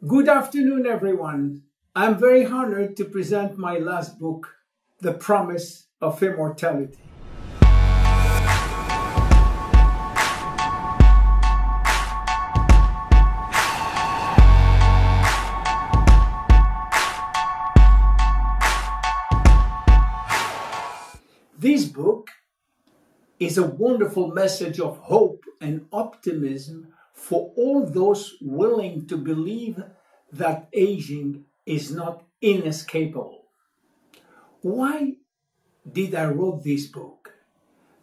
Good afternoon, everyone. I'm very honored to present my last book, The Promise of Immortality. This book is a wonderful message of hope and optimism for all those willing to believe that aging is not inescapable. Why did I write this book?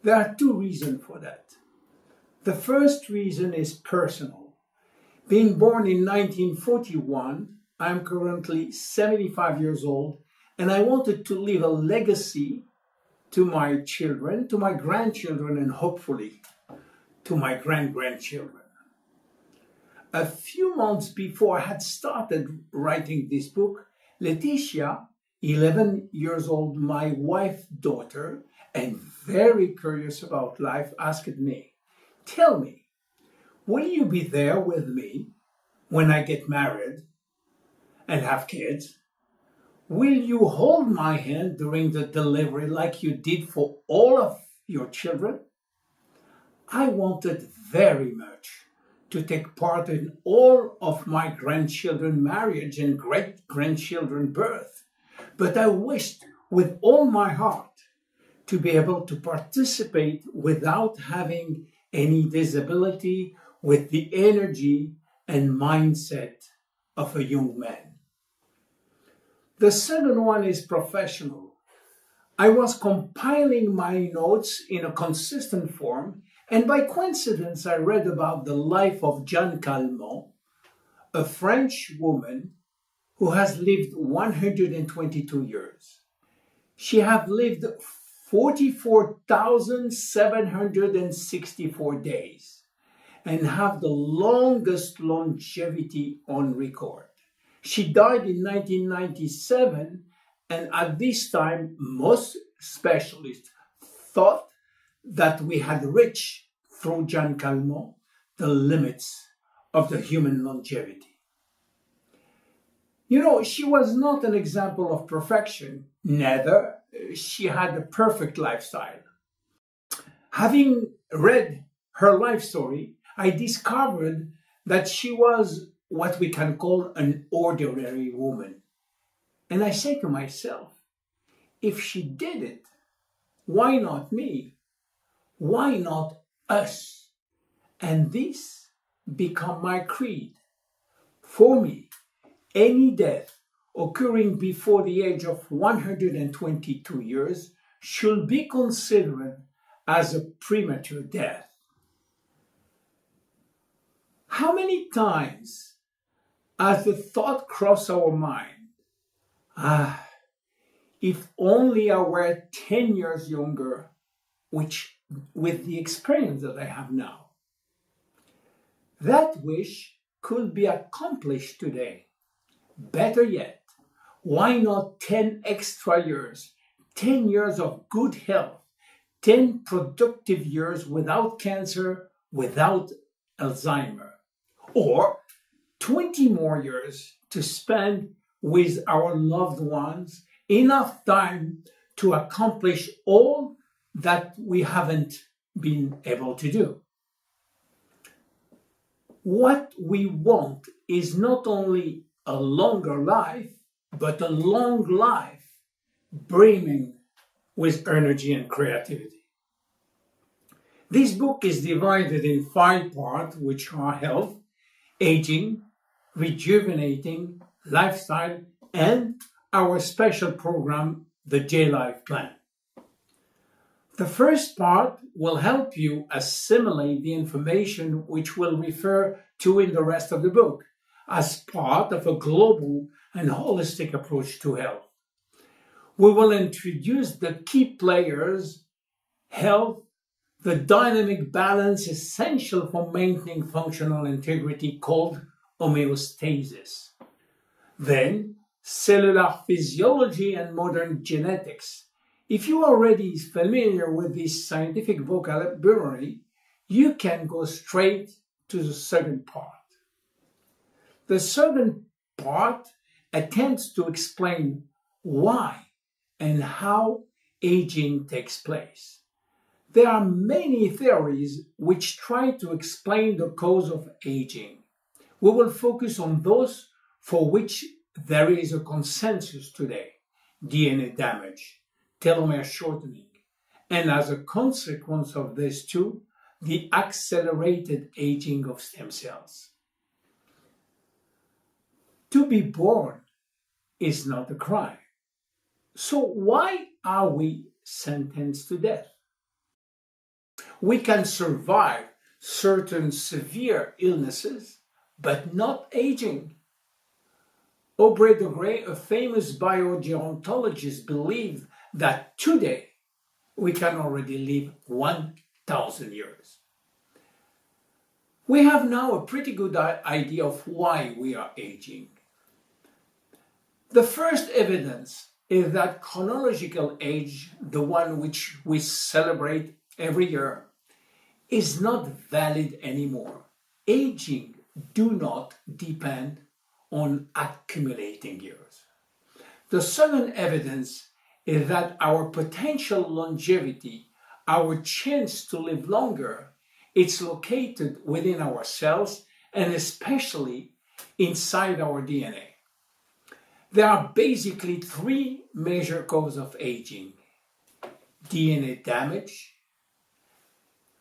There are two reasons for that. The first reason is personal. Being born in 1941, I'm currently 75 years old, and I wanted to leave a legacy to my children, to my grandchildren, and hopefully to my grandchildren. A few months before I had started writing this book, Letitia, 11 years old, my wife's daughter, and very curious about life, asked me, "Tell me, will you be there with me when I get married and have kids? Will you hold my hand during the delivery like you did for all of your children?" I wanted very much to take part in all of my grandchildren's marriage and great-grandchildren's birth, but I wished with all my heart to be able to participate without having any disability, with the energy and mindset of a young man. The second one is professional. I was compiling my notes in a consistent form, and by coincidence I read about the life of Jeanne Calment, a French woman who has lived 122 years. She has lived 44,764 days and have the longest longevity on record. She died in 1997, and at this time, most specialists thought that we had reached, through Jeanne Calment, the limits of the human longevity. You know, she was not an example of perfection, neither she had a perfect lifestyle. Having read her life story, I discovered that she was what we can call an ordinary woman. And I say to myself, if she did it, why not me? Why not us? And this became my creed. For me, any death occurring before the age of 122 years should be considered as a premature death. How many times has the thought crossed our mind, if only I were 10 years younger, which with the experience that I have now? That wish could be accomplished today. Better yet, why not 10 extra years, 10 years of good health, 10 productive years without cancer, without Alzheimer, or 20 more years to spend with our loved ones, enough time to accomplish all that we haven't been able to do. What we want is not only a longer life, but a long life brimming with energy and creativity. This book is divided in 5 parts, which are health, aging, rejuvenating, lifestyle, and our special program, the J-Life Plan. The first part will help you assimilate the information which we'll refer to in the rest of the book as part of a global and holistic approach to health. We will introduce the key players, health, the dynamic balance essential for maintaining functional integrity called homeostasis. Then, cellular physiology and modern genetics. If you are already familiar with this scientific vocabulary, you can go straight to the second part. The second part attempts to explain why and how aging takes place. There are many theories which try to explain the cause of aging. We will focus on those for which there is a consensus today: DNA damage, telomere shortening, and as a consequence of this too, the accelerated aging of stem cells. To be born is not a crime. So why are we sentenced to death? We can survive certain severe illnesses, but not aging. Aubrey de Grey, a famous biogerontologist, believed that today we can already live 1,000 years. We have now a pretty good idea of why we are aging. The first evidence is that chronological age, the one which we celebrate every year, is not valid anymore. Aging do not depend on accumulating years. The second evidence is that our potential longevity, our chance to live longer, it's located within our cells and especially inside our DNA. There are basically three major causes of aging: DNA damage,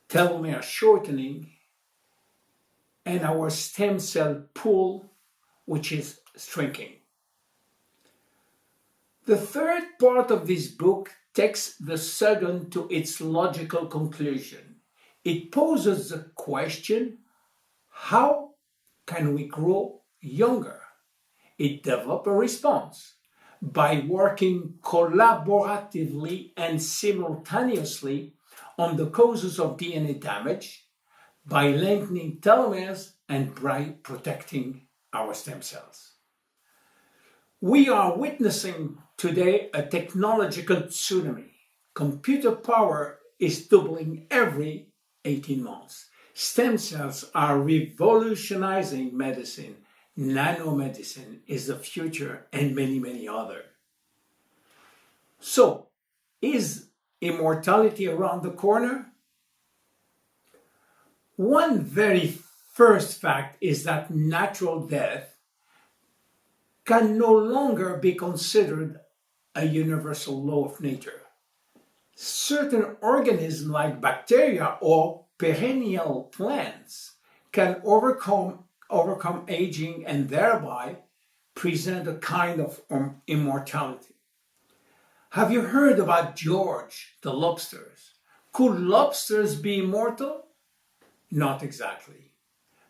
telomere shortening, and our stem cell pool, which is shrinking. The third part of this book takes the second to its logical conclusion. It poses the question, how can we grow younger? It develops a response by working collaboratively and simultaneously on the causes of DNA damage, by lengthening telomeres and by protecting our stem cells. We are witnessing today a technological tsunami. Computer power is doubling every 18 months. Stem cells are revolutionizing medicine. Nanomedicine is the future, and many, many others. So, is immortality around the corner? One very first fact is that natural death can no longer be considered a universal law of nature. Certain organisms like bacteria or perennial plants can overcome aging and thereby present a kind of immortality. Have you heard about George the lobsters? Could lobsters be immortal? Not exactly.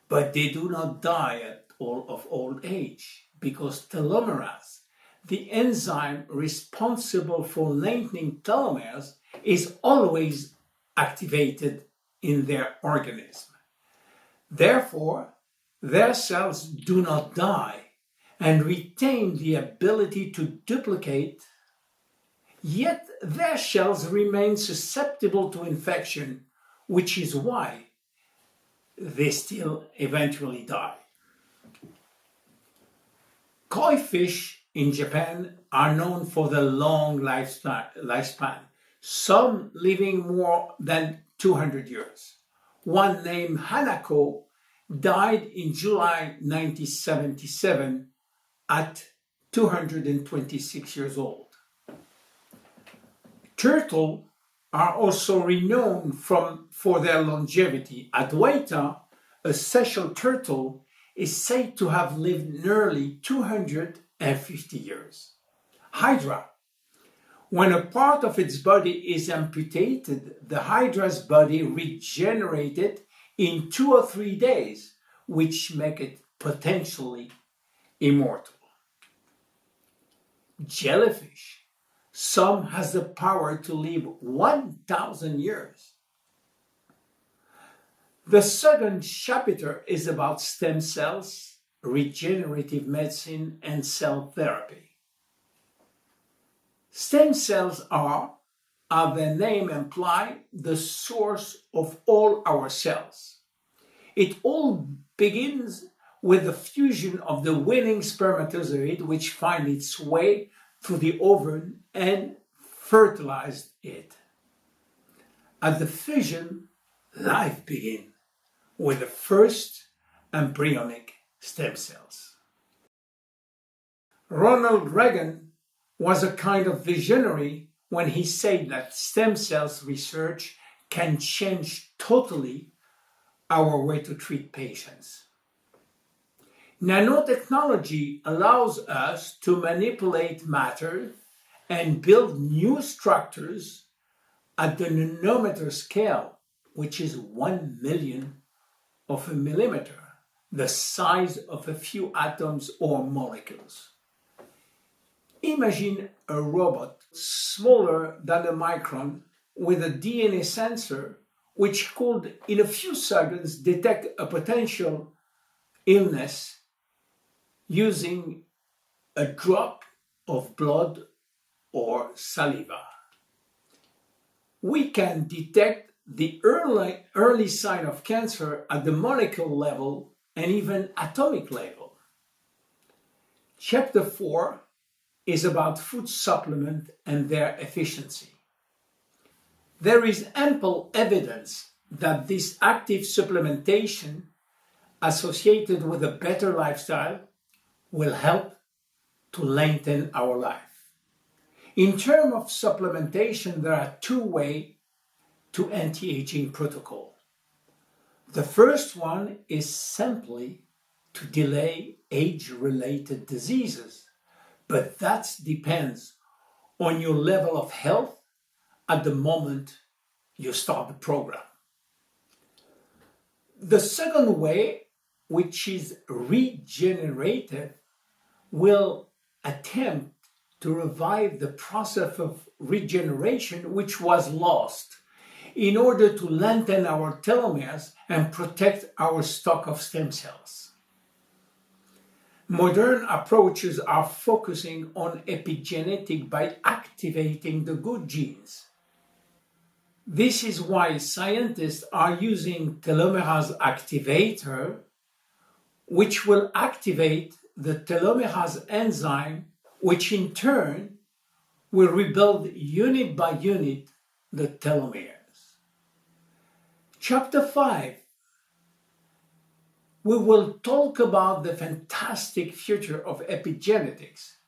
But they do not die of old age because telomerase, the enzyme responsible for lengthening telomeres, is always activated in their organism. Therefore, their cells do not die and retain the ability to duplicate, yet their shells remain susceptible to infection, which is why they still eventually die. Koi fish in Japan are known for their long lifespan, some living more than 200 years. One named Hanako died in July 1977 at 226 years old. Turtles are also renowned for their longevity. Adwaita, a Seychelles turtle, is said to have lived nearly 250 years. Hydra. When a part of its body is amputated, the hydra's body regenerated in 2 or 3 days, which make it potentially immortal. Jellyfish. Some has the power to live 1,000 years. The second chapter is about stem cells, regenerative medicine, and cell therapy. Stem cells are, as their name implies, the source of all our cells. It all begins with the fusion of the winning spermatozoid, which finds its way through the ovum and fertilized it. At the fission, life begins with the first embryonic stem cells. Ronald Reagan was a kind of visionary when he said that stem cells research can change totally our way to treat patients. Nanotechnology allows us to manipulate matter and build new structures at the nanometer scale, which is 1/1,000,000 of a millimeter, the size of a few atoms or molecules. Imagine a robot smaller than a micron with a DNA sensor which could, in a few seconds, detect a potential illness using a drop of blood or saliva. We can detect the early sign of cancer at the molecular level and even atomic level. Chapter 4 is about food supplement and their efficiency. There is ample evidence that this active supplementation associated with a better lifestyle will help to lengthen our life. In terms of supplementation, there are two ways to anti-aging protocol. The first one is simply to delay age-related diseases, but that depends on your level of health at the moment you start the program. The second way, which is regenerative, will attempt to revive the process of regeneration which was lost in order to lengthen our telomeres and protect our stock of stem cells. Modern approaches are focusing on epigenetic by activating the good genes. This is why scientists are using telomerase activator, which will activate the telomerase enzyme, which in turn will rebuild unit by unit the telomeres. Chapter 5, we will talk about the fantastic future of epigenetics.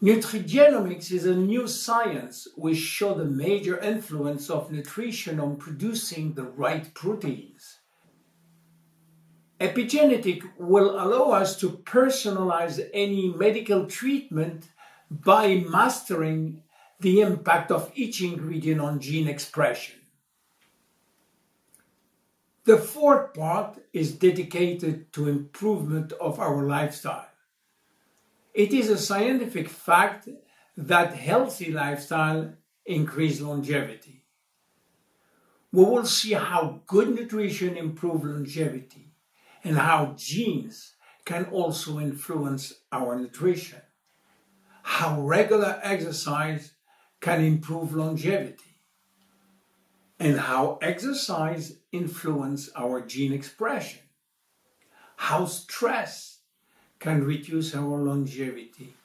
Nutrigenomics is a new science which shows the major influence of nutrition on producing the right proteins. Epigenetic will allow us to personalize any medical treatment by mastering the impact of each ingredient on gene expression. The fourth part is dedicated to improvement of our lifestyle. It is a scientific fact that healthy lifestyle increases longevity. We will see how good nutrition improves longevity and how genes can also influence our nutrition, how regular exercise can improve longevity, and how exercise influences our gene expression, how stress can reduce our longevity.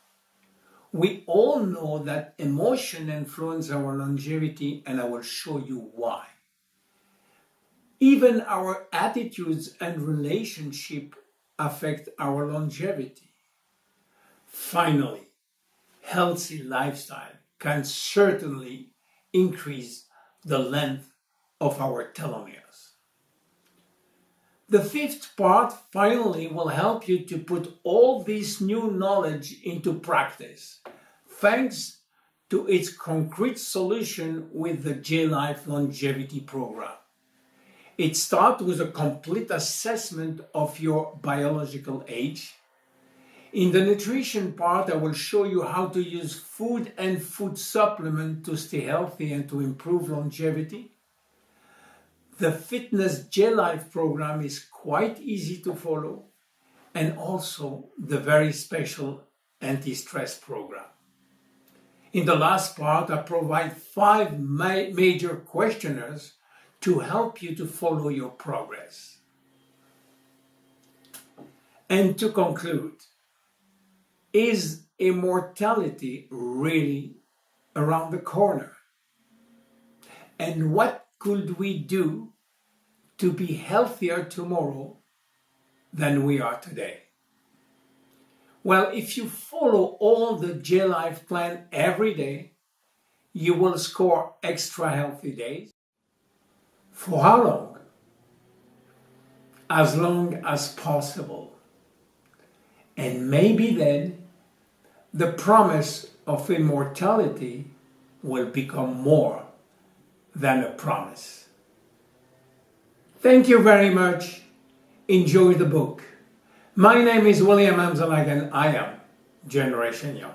We all know that emotion influences our longevity, and I will show you why. Even our attitudes and relationship affect our longevity. Finally, healthy lifestyle can certainly increase the length of our telomeres. The fifth part finally will help you to put all this new knowledge into practice, thanks to its concrete solution with the J-Life Longevity Program. It starts with a complete assessment of your biological age. In the nutrition part, I will show you how to use food and food supplement to stay healthy and to improve longevity. The Fitness J-Life program is quite easy to follow, and also the very special anti-stress program. In the last part, I provide 5 major questionnaires to help you to follow your progress. And to conclude, is immortality really around the corner? And what could we do to be healthier tomorrow than we are today? Well, if you follow all the J-Life plan every day, you will score extra healthy days. For how long? As long as possible. And maybe then the promise of immortality will become more than a promise. Thank you very much. Enjoy the book. My name is William Amzalag and I am Generation Young.